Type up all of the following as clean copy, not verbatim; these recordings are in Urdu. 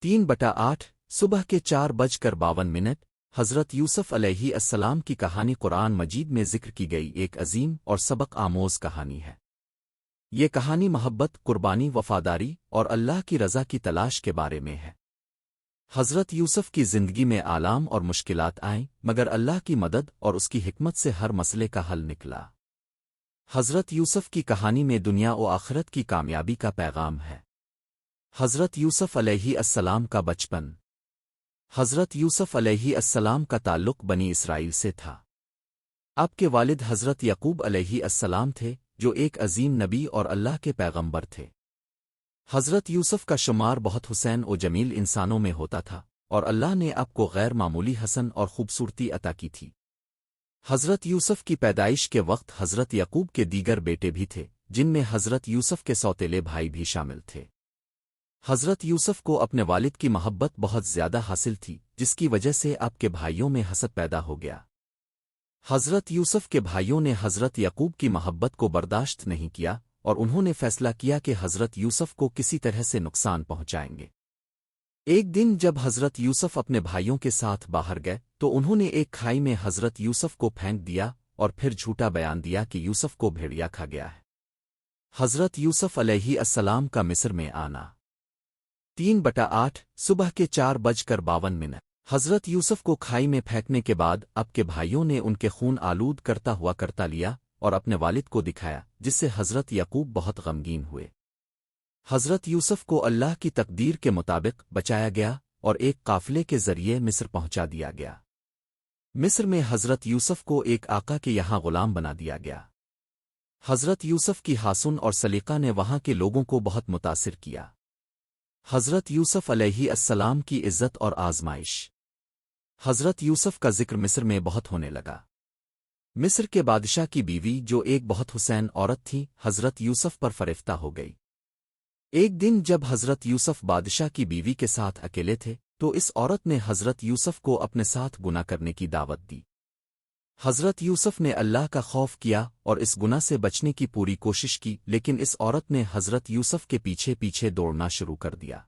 3/8 صبح کے 4:52 حضرت یوسف علیہ السلام کی کہانی قرآن مجید میں ذکر کی گئی ایک عظیم اور سبق آموز کہانی ہے۔ یہ کہانی محبت، قربانی، وفاداری اور اللہ کی رضا کی تلاش کے بارے میں ہے۔ حضرت یوسف کی زندگی میں آلام اور مشکلات آئیں، مگر اللہ کی مدد اور اس کی حکمت سے ہر مسئلے کا حل نکلا۔ حضرت یوسف کی کہانی میں دنیا و آخرت کی کامیابی کا پیغام ہے۔ حضرت یوسف علیہ السلام کا بچپن۔ حضرت یوسف علیہ السلام کا تعلق بنی اسرائیل سے تھا۔ آپ کے والد حضرت یعقوب علیہ السلام تھے، جو ایک عظیم نبی اور اللہ کے پیغمبر تھے۔ حضرت یوسف کا شمار بہت حسین و جمیل انسانوں میں ہوتا تھا، اور اللہ نے آپ کو غیر معمولی حسن اور خوبصورتی عطا کی تھی۔ حضرت یوسف کی پیدائش کے وقت حضرت یعقوب کے دیگر بیٹے بھی تھے، جن میں حضرت یوسف کے سوتیلے بھائی بھی شامل تھے۔ حضرت یوسف کو اپنے والد کی محبت بہت زیادہ حاصل تھی، جس کی وجہ سے آپ کے بھائیوں میں حسد پیدا ہو گیا۔ حضرت یوسف کے بھائیوں نے حضرت یعقوب کی محبت کو برداشت نہیں کیا، اور انہوں نے فیصلہ کیا کہ حضرت یوسف کو کسی طرح سے نقصان پہنچائیں گے۔ ایک دن جب حضرت یوسف اپنے بھائیوں کے ساتھ باہر گئے تو انہوں نے ایک کھائی میں حضرت یوسف کو پھینک دیا اور پھر جھوٹا بیان دیا کہ یوسف کو بھیڑیا کھا گیا ہے۔ حضرت یوسف علیہ السلام کا مصر میں آنا۔ 3/8 صبح کے 4:52 حضرت یوسف کو کھائی میں پھینکنے کے بعد اب کے بھائیوں نے ان کے خون آلود کرتا ہوا کرتا لیا اور اپنے والد کو دکھایا، جس سے حضرت یعقوب بہت غمگین ہوئے۔ حضرت یوسف کو اللہ کی تقدیر کے مطابق بچایا گیا اور ایک قافلے کے ذریعے مصر پہنچا دیا گیا۔ مصر میں حضرت یوسف کو ایک آقا کے یہاں غلام بنا دیا گیا۔ حضرت یوسف کی حسن اور سلیقہ نے وہاں کے لوگوں کو بہت متاثر کیا۔ حضرت یوسف علیہ السلام کی عزت اور آزمائش۔ حضرت یوسف کا ذکر مصر میں بہت ہونے لگا۔ مصر کے بادشاہ کی بیوی، جو ایک بہت حسین عورت تھی، حضرت یوسف پر فریفتہ ہو گئی۔ ایک دن جب حضرت یوسف بادشاہ کی بیوی کے ساتھ اکیلے تھے تو اس عورت نے حضرت یوسف کو اپنے ساتھ گناہ کرنے کی دعوت دی۔ حضرت یوسف نے اللہ کا خوف کیا اور اس گناہ سے بچنے کی پوری کوشش کی، لیکن اس عورت نے حضرت یوسف کے پیچھے پیچھے دوڑنا شروع کر دیا۔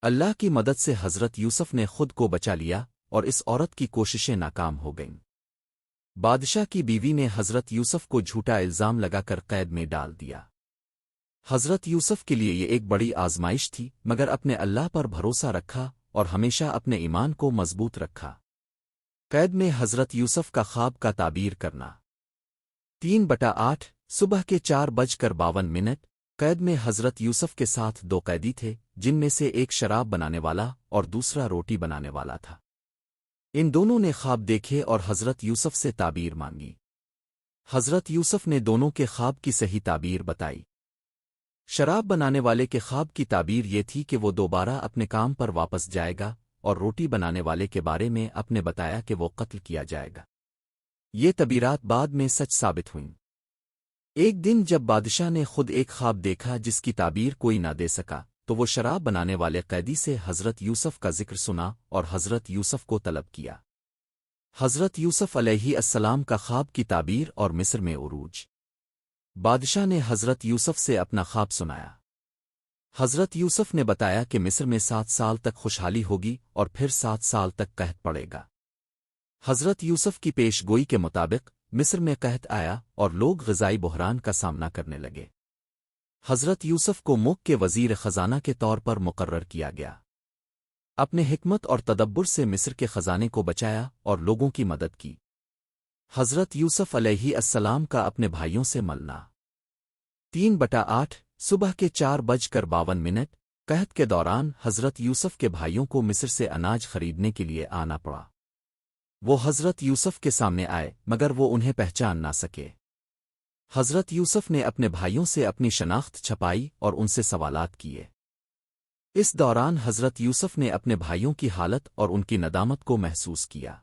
اللہ کی مدد سے حضرت یوسف نے خود کو بچا لیا اور اس عورت کی کوششیں ناکام ہو گئیں۔ بادشاہ کی بیوی نے حضرت یوسف کو جھوٹا الزام لگا کر قید میں ڈال دیا۔ حضرت یوسف کے لیے یہ ایک بڑی آزمائش تھی، مگر اپنے اللہ پر بھروسہ رکھا اور ہمیشہ اپنے ایمان کو مضبوط رکھا۔ قید میں حضرت یوسف کا خواب کا تعبیر کرنا۔ 3/8 صبح کے 4:52 قید میں حضرت یوسف کے ساتھ 2 قیدی تھے، جن میں سے ایک شراب بنانے والا اور دوسرا روٹی بنانے والا تھا۔ ان دونوں نے خواب دیکھے اور حضرت یوسف سے تعبیر مانگی۔ حضرت یوسف نے دونوں کے خواب کی صحیح تعبیر بتائی۔ شراب بنانے والے کے خواب کی تعبیر یہ تھی کہ وہ دوبارہ اپنے کام پر واپس جائے گا، اور روٹی بنانے والے کے بارے میں اپنے بتایا کہ وہ قتل کیا جائے گا۔ یہ تعبیرات بعد میں سچ ثابت ہوئیں۔ ایک دن جب بادشاہ نے خود ایک خواب دیکھا جس کی تعبیر کوئی نہ دے سکا، تو وہ شراب بنانے والے قیدی سے حضرت یوسف کا ذکر سنا اور حضرت یوسف کو طلب کیا۔ حضرت یوسف علیہ السلام کا خواب کی تعبیر اور مصر میں عروج۔ بادشاہ نے حضرت یوسف سے اپنا خواب سنایا۔ حضرت یوسف نے بتایا کہ مصر میں 7 سال تک خوشحالی ہوگی اور پھر 7 سال تک قحط پڑے گا۔ حضرت یوسف کی پیش گوئی کے مطابق مصر میں قحط آیا اور لوگ غذائی بحران کا سامنا کرنے لگے۔ حضرت یوسف کو ملک کے وزیر خزانہ کے طور پر مقرر کیا گیا۔ اپنے حکمت اور تدبر سے مصر کے خزانے کو بچایا اور لوگوں کی مدد کی۔ حضرت یوسف علیہ السلام کا اپنے بھائیوں سے ملنا۔ 3/8 صبح کے 4:52 قحط کے دوران حضرت یوسف کے بھائیوں کو مصر سے اناج خریدنے کے لیے آنا پڑا۔ وہ حضرت یوسف کے سامنے آئے، مگر وہ انہیں پہچان نہ سکے۔ حضرت یوسف نے اپنے بھائیوں سے اپنی شناخت چھپائی اور ان سے سوالات کیے۔ اس دوران حضرت یوسف نے اپنے بھائیوں کی حالت اور ان کی ندامت کو محسوس کیا۔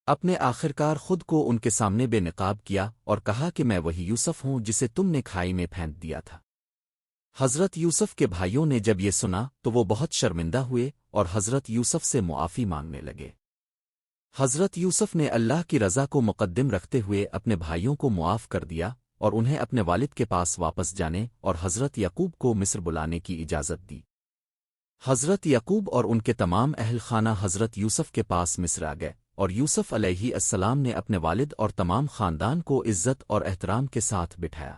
اپنے آخرکار خود کو ان کے سامنے بے نقاب کیا اور کہا کہ میں وہی یوسف ہوں جسے تم نے کھائی میں پھینک دیا تھا۔ حضرت یوسف کے بھائیوں نے جب یہ سنا تو وہ بہت شرمندہ ہوئے اور حضرت یوسف سے معافی مانگنے لگے۔ حضرت یوسف نے اللہ کی رضا کو مقدم رکھتے ہوئے اپنے بھائیوں کو معاف کر دیا اور انہیں اپنے والد کے پاس واپس جانے اور حضرت یعقوب کو مصر بلانے کی اجازت دی۔ حضرت یعقوب اور ان کے تمام اہل خانہ حضرت یوسف کے پاس مصر آ گئے، اور یوسف علیہ السلام نے اپنے والد اور تمام خاندان کو عزت اور احترام کے ساتھ بٹھایا۔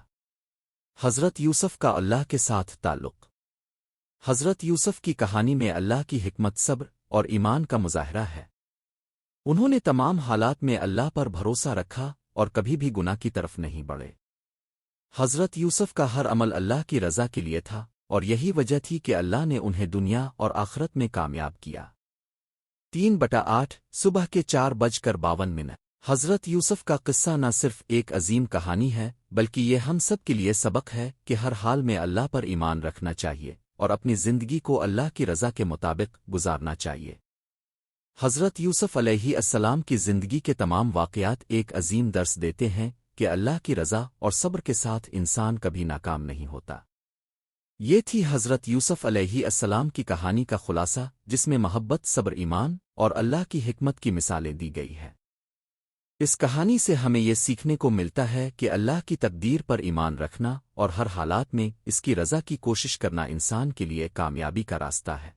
حضرت یوسف کا اللہ کے ساتھ تعلق۔ حضرت یوسف کی کہانی میں اللہ کی حکمت، صبر اور ایمان کا مظاہرہ ہے۔ انہوں نے تمام حالات میں اللہ پر بھروسہ رکھا اور کبھی بھی گناہ کی طرف نہیں بڑھے۔ حضرت یوسف کا ہر عمل اللہ کی رضا کے لیے تھا، اور یہی وجہ تھی کہ اللہ نے انہیں دنیا اور آخرت میں کامیاب کیا۔ 3/8 صبح کے 4:52۔ حضرت یوسف کا قصہ نہ صرف ایک عظیم کہانی ہے، بلکہ یہ ہم سب کے لیے سبق ہے کہ ہر حال میں اللہ پر ایمان رکھنا چاہیے اور اپنی زندگی کو اللہ کی رضا کے مطابق گزارنا چاہیے۔ حضرت یوسف علیہ السلام کی زندگی کے تمام واقعات ایک عظیم درس دیتے ہیں کہ اللہ کی رضا اور صبر کے ساتھ انسان کبھی ناکام نہیں ہوتا۔ یہ تھی حضرت یوسف علیہ السلام کی کہانی کا خلاصہ، جس میں محبت، صبر، ایمان اور اللہ کی حکمت کی مثالیں دی گئی ہیں۔ اس کہانی سے ہمیں یہ سیکھنے کو ملتا ہے کہ اللہ کی تقدیر پر ایمان رکھنا اور ہر حالات میں اس کی رضا کی کوشش کرنا انسان کے لیے کامیابی کا راستہ ہے۔